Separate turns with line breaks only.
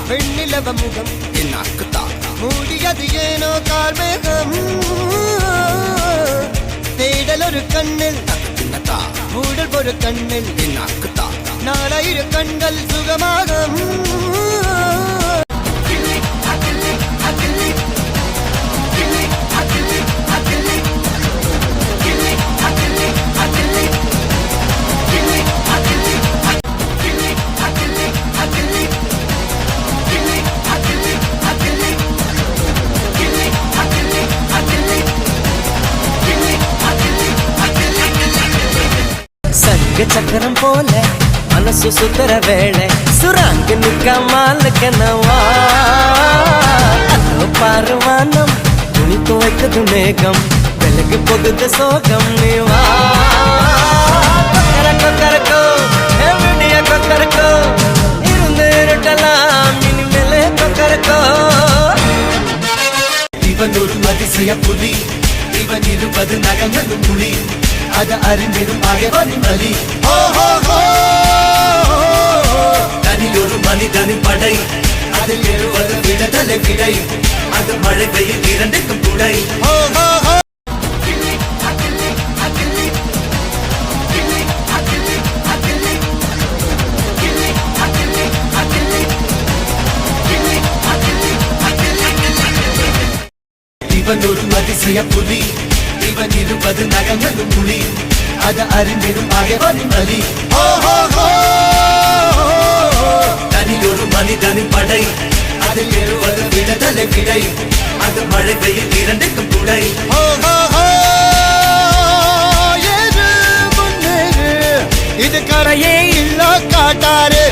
வெண்ணிலவ முகம்
என்னாக்குத்தான்
மூடியது ஏனோ கார்மேகம் தேடல் ஒரு கண்ணில் மூடல் ஒரு கண்ணில்
என்னாக்குத்தான்
4000 கண்கள் சுகமாக
சக்கரம் போல மனசு சுத்தர வேளை சுராங்க நிற்காமலுக்கனவா பாருவானம் துணி துவைக்குது மேகம் விலகு போகுது சோகம் நீவா கொக்கரக்கோ எவடிய கொக்கரக்கோ இருந்து இருட்டலாம் இனிமேலே கொக்கரக்கோ
இவன் ஒரு அதிசய புலி இவன் இருப்பது நகங்களும் புலி அது அறிந்திடும் ஆயவனின் வலி தனில் ஒரு மனிதனின் படை அதில் எழுவது விடுதலை விடை அது மழை பெய்யும் இரண்டுக்கும் துடை இவன் ஒரு அதிசய புலி இவன் இருப்பது நகங்களும் புலி அது அறிந்திடும் ஆயவனின் வலி தனில் ஒரு மனிதனின் படை அதில் எழுவது விடுதலை விடை அது மழை பெய்யும் இரண்டுக்கும் துடை
இது கரையே இல்ல காட்டாரு